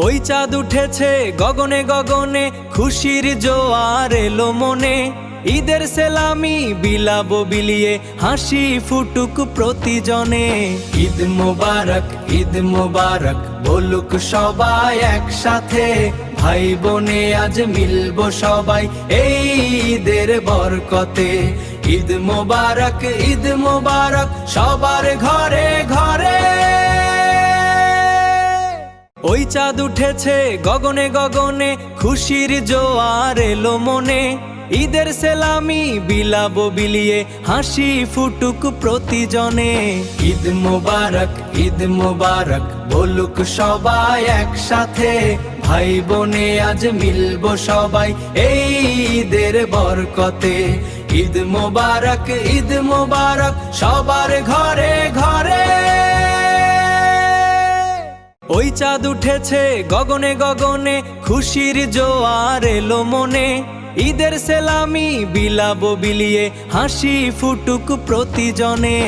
ওই চাঁদ উঠেছে গগনে গগনে, খুশির জোয়ার এলো মনে। ঈদের সেলামি বিলাবো বিলিয়ে, হাসি ফুটুক প্রতিজনে। ঈদ মোবারক, ঈদ মোবারক বলুক সবাই একসাথে। ভাই বোনে আজ মিলবো সবাই এই ঈদের বরকতে। ঈদ মোবারক, ঈদ মোবারক সবার ঘরে ঘরে। ওই চাঁদ উঠেছে গগনে গগনে, খুশির জোয়ার এলো মনে। ঈদের সেলামি বিলাবো বিলিয়ে, হাসি ফুটুক প্রতিজনে। ঈদ মোবারক, ঈদ মোবারক বলুক সবাই একসাথে। ভাই বোনে আজ মিলবো সবাই এই ঈদের বরকতে। ঈদ মোবারক, ঈদ মোবারক সবার ঘরে ঘরে। ওই চাঁদ উঠেছে গগনে গগনে, খুশির জোয়ার এলো মনে। ঈদের সেলামি বিলাবো বিলিয়ে, হাসি ফুটুক প্রতিজনে।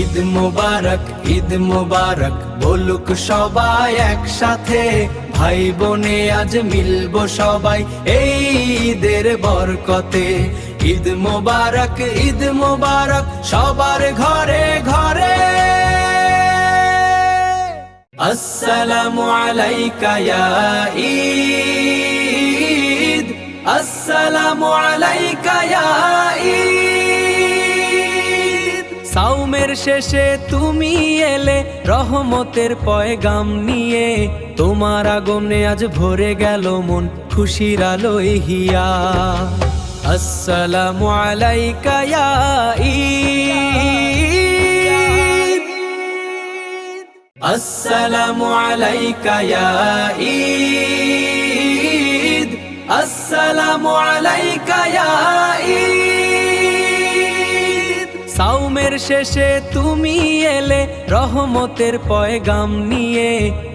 ঈদ মোবারক, ঈদ মোবারক বলুক সবাই একসাথে। ভাই বোনে আজ মিলবো সবাই এই ঈদের বরকতে। ঈদ মোবারক, ঈদ মোবারক সবার ঘরে ঘরে। আসসালামু আলাইকা ইয়া ঈদ, আসসালামু আলাইকা ইয়া ঈদ। সাওমের শেষে তুমি এলে রহমতের পয়গাম নিয়ে। তোমার আগমনে আজ ভরে গেল মন, খুশির আলোয় হিয়া। আসসালামু আলাইকা ইয়া ঈদ, আসসালামু আলাইকা ইয়া ঈদ, আসসালামু আলাইকা ইয়া ঈদ। সাওমের শেষে তুমি এলে রহমতের পয়গাম নিয়ে।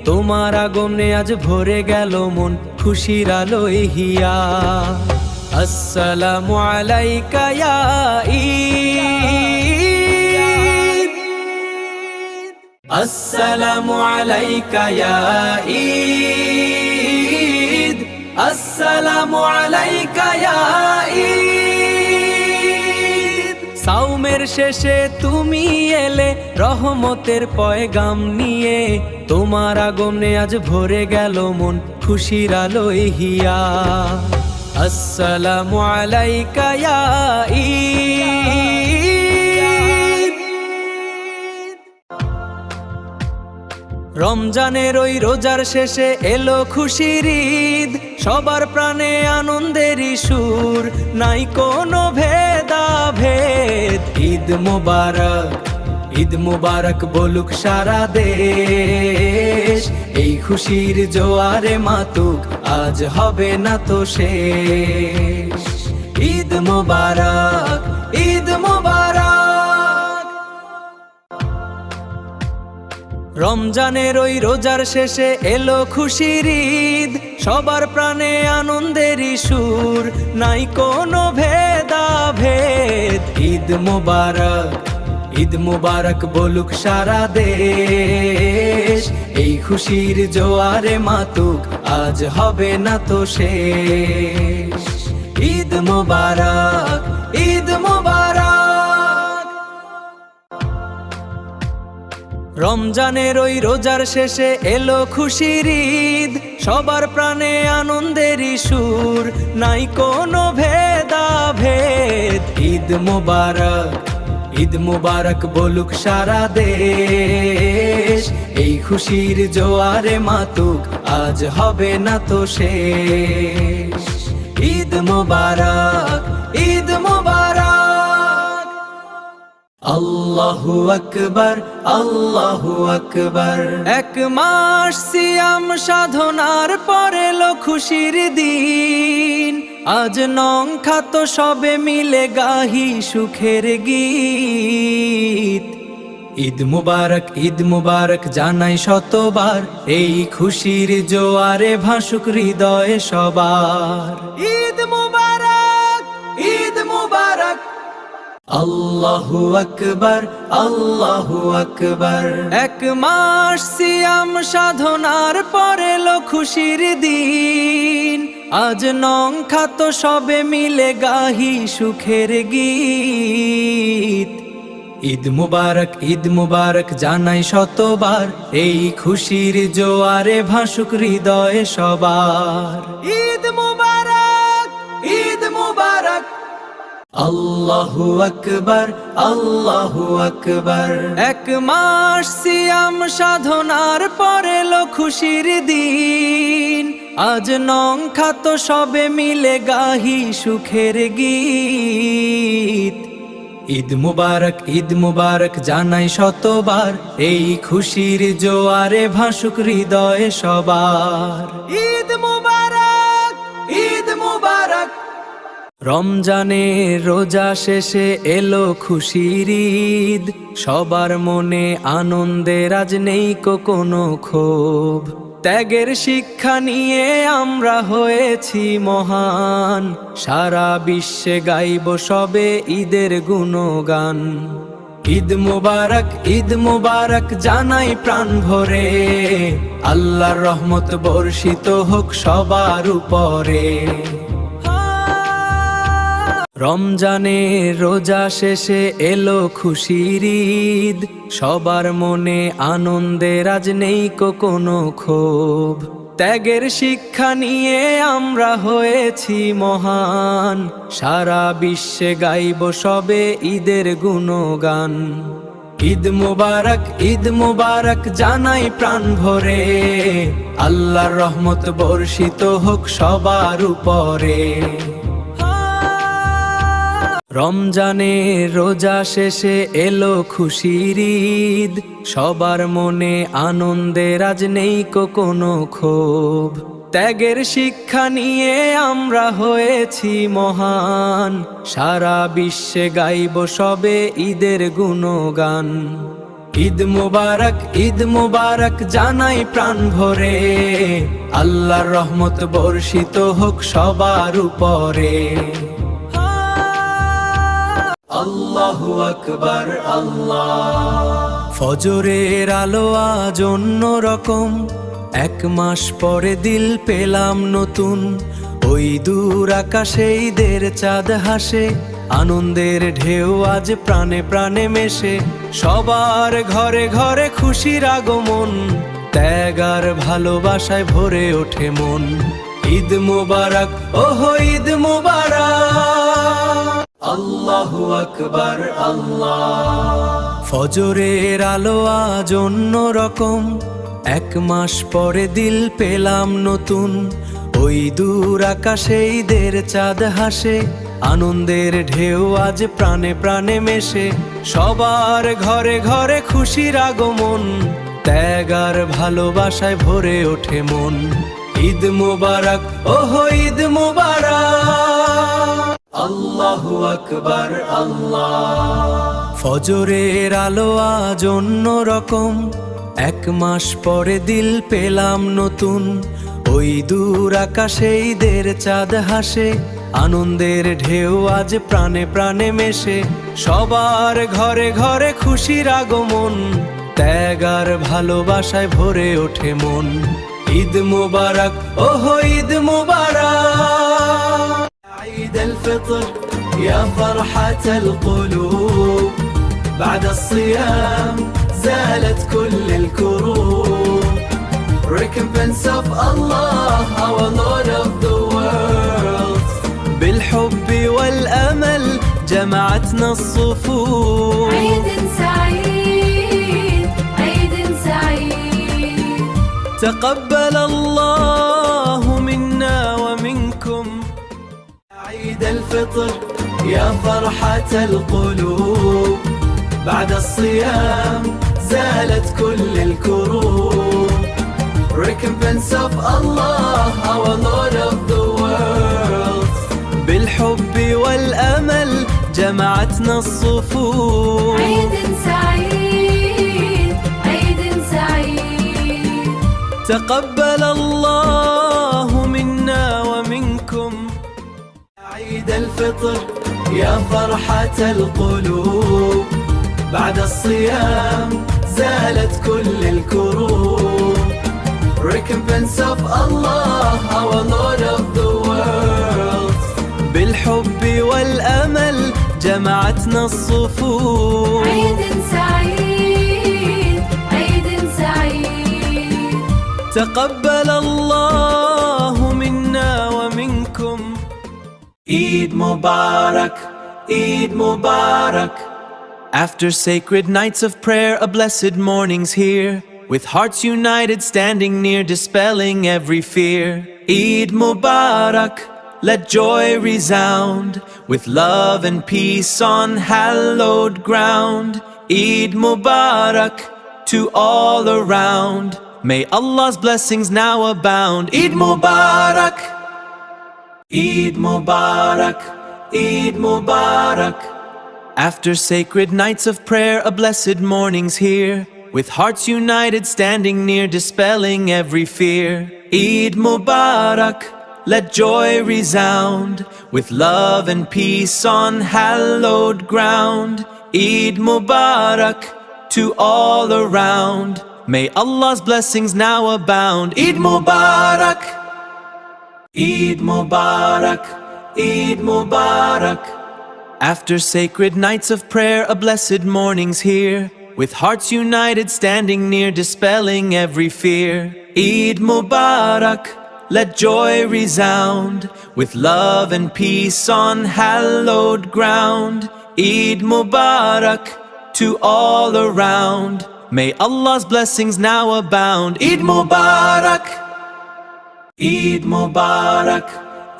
তোমার আগমনে আজ ভরে গেল মন, খুশির আলোয় হিয়া। আসসালামু আলাইকা ইয়া ঈদ, আসসালামু আলাইকা ইয়া ঈদ, আসসালামু আলাইকা ইয়া ঈদ। সাওমের শেষে তুমি এলে রহমতের পয়গাম নিয়ে। তোমার আগমনে আজ ভরে গেল মন, খুশির আলোয় হিয়া। আসসালামু আলাইকা ইয়া ঈদ। রমজানের ওই রোজার শেষে এলো খুশির ঈদ। সবার প্রাণে আনন্দেরই সুর, নাই কোনো ভেদাভেদ। ঈদ মোবারক, ঈদ মোবারক বলুক সারা দেশ। এই খুশির জোয়ারে মাতুক, আজ হবে না তো শেষ। ঈদ মোবারক, ঈদ মোবারক। রমজানের ওই রোজার শেষে এলো খুশির ঈদ। সবার প্রাণে আনন্দেরই সুর, নাই কোনো ভেদাভেদ। ঈদ মোবারক, ঈদ মোবারক বলুক সারা দেশ। এই খুশির জোয়ারে মাতুক, আজ হবে না তো শেষ। ঈদ মোবারক, ঈদ মোবারক। রমজানের ওই রোজার শেষে এলো খুশির ঈদ। সবার প্রাণে আনন্দেরই সুর, নাই কোনো ভেদাভেদ। ঈদ মোবারক, ঈদ মোবারক বলুক সারা দেশ। এই খুশির জোয়ারে মাতুক, আজ হবে না তো শেষ। ঈদ মোবারক, ঈদ মোবারক। আল্লাহু আকবার, আল্লাহু আকবার। এক মাস সিয়াম সাধনার পরে এলো খুশির দিন। আজ নং খাত সবে মিলে গাহি সুখের গীত। ঈদ মুবারক, ঈদ মুবারক জানাই শতবার। এই খুশির জোয়ারে ভাসুক হৃদয়ে সবার। ঈদ মুবারক, ঈদ মুবারক। আল্লাহু আকবার, আল্লাহু আকবার। এক মাস সিয়াম সাধনার পরে এলো খুশির দিন, আজ নং খাত সবে মিলে গাহি সুখের গীত। ঈদ মুবারক, ঈদ মুবারক জানাই শতবার, এই খুশির জোয়ারে ভাসুক হৃদয়ে সবার। ঈদ মুবারক, ঈদ মুবারক। আল্লাহু আকবার, আল্লাহু আকবার। এক মাস সিয়াম সাধনার পরে এলো খুশির দিন, আজ নং খাত সবে মিলে গাহি সুখের গীত। ঈদ মুবারক, ঈদ মুবারক জানাই শতবার, এই খুশির জোয়ারে ভাসুক হৃদয়ে সবার। ঈদ মুবারক, ঈদ মুবারক। রমজানের রোজা শেষে এলো খুশির ঈদ, সবার মনে আনন্দের আজ নেই কোনো ক্ষোভ। ত্যাগের শিক্ষা নিয়ে আমরা হয়েছি মহান, সারা বিশ্বে গাইব সবে ঈদের গুণগান। ঈদ মুবারক, ঈদ মুবারক জানাই প্রাণ ভরে, আল্লাহর রহমত বর্ষিত হোক সবার উপরে। রমজানের রোজা শেষে এলো খুশির ঈদ, সবার মনে আনন্দের আজ নেই কোনো ক্ষোভ। ত্যাগের শিক্ষা নিয়ে আমরা হয়েছি মহান, সারা বিশ্বে গাইব সবে ঈদের গুণগান। ঈদ মুবারক, ঈদ মুবারক জানাই প্রাণ ভরে, আল্লাহর রহমত বর্ষিত হোক সবার উপরে। রমজানের রোজা শেষে এলো খুশির ঈদ, সবার মনে আনন্দের আজ নেই কোনো ক্ষোভ। ত্যাগের শিক্ষা নিয়ে আমরা হয়েছি মহান, সারা বিশ্বে গাইব সবে ঈদের গুণগান। ঈদ মুবারক, ঈদ মুবারক জানাই প্রাণ ভরে, আল্লাহর রহমত বর্ষিত হোক সবার উপরে। আল্লাহু আকবার, আল্লাহ। ফজরের আলো আজ অন্য রকম, এক মাস পরে দিল পেলাম নতুন। ওই দূর আকাশে ঈদের চাঁদ হাসে, আনন্দের ঢেউ আজ প্রাণে প্রাণে মেশে। সবার ঘরে ঘরে খুশির আগমন, ত্যাগ আর ভালোবাসায় ভরে ওঠে মন। ঈদ মুবারক, ওহো ঈদ মুবারক। আল্লাহু আকবার, আল্লাহ। ফজরের আলো আজ অন্য রকম, এক মাস পরে দিল পেলাম নতুন। ওই দূর আকাশে ঈদের চাঁদ হাসে, আনন্দের ঢেউ আজ প্রাণে প্রাণে মেশে। সবার ঘরে ঘরে খুশির আগমন, ত্যাগ আর ভালোবাসায় ভরে ওঠে মন। ঈদ মুবারক, ওহো ঈদ মুবারক। আল্লাহু আকবার, আল্লাহ। ফজরের আলো আজ অন্য রকম, এক মাস পরে দিল পেলাম নতুন। ওই দূর আকাশে ঈদের চাঁদ হাসে, আনন্দের ঢেউ আজ প্রাণে প্রাণে মেশে। সবার ঘরে ঘরে খুশির আগমন, ত্যাগ আর ভালোবাসায় ভরে ওঠে মন। ঈদ মুবারক, ওহো ঈদ মুবারক। عيد الفطر يا فرحة القلوب، بعد الصيام زالت كل الكروب. Recompense of Allah, our Lord of the world. بالحب والأمل جمعتنا الصفوف. عيد سعيد، عيد سعيد. تقبل الله منا ومنكم. عيد الفطر يا فرحة القلوب، بعد الصيام زالت كل الكروب. Recompense of Allah, our Lord of the world. بالحب والأمل جمعتنا الصفوف. عيد سعيد، عيد سعيد. تقبل الله منا ومنكم. عيد الفطر يا فرحة القلوب بعد الصيام زالت كل الكروب. Recompense of Allah, our Lord of the world. بالحب والأمل جمعتنا الصفوف. عيد سعيد عيد سعيد. تقبل الله منا ومنكم. Eid Mubarak, Eid Mubarak. After sacred nights of prayer, a blessed morning's here, with hearts united, standing near, dispelling every fear. Eid Mubarak, let joy resound, with love and peace on hallowed ground. Eid Mubarak to all around, may Allah's blessings now abound. Eid Mubarak, Eid Mubarak, Eid Mubarak. After sacred nights of prayer, a blessed morning's here, with hearts united, standing near, dispelling every fear. Eid Mubarak, let joy resound, with love and peace on hallowed ground. Eid Mubarak to all around, may Allah's blessings now abound. Eid Mubarak, Eid Mubarak, Eid Mubarak. After sacred nights of prayer, a blessed morning's here, with hearts united, standing near, dispelling every fear. Eid Mubarak, let joy resound, with love and peace on hallowed ground. Eid Mubarak to all around, may Allah's blessings now abound. Eid Mubarak, Eid Mubarak,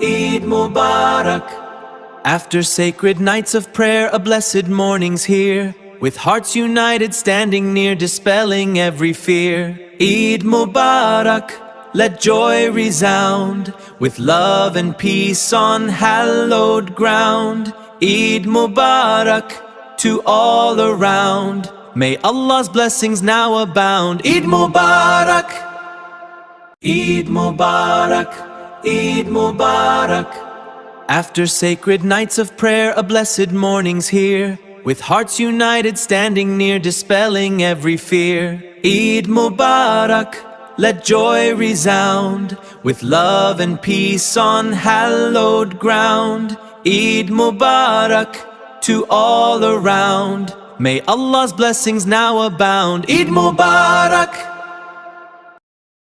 Eid Mubarak. After sacred nights of prayer, a blessed morning's here, with hearts united, standing near, dispelling every fear. Eid Mubarak, let joy resound, with love and peace on hallowed ground. Eid Mubarak to all around, may Allah's blessings now abound. Eid Mubarak, Eid Mubarak, Eid Mubarak. After sacred nights of prayer, a blessed morning's here, with hearts united, standing near, dispelling every fear. Eid Mubarak, let joy resound, with love and peace on hallowed ground. Eid Mubarak to all around, may Allah's blessings now abound. Eid Mubarak,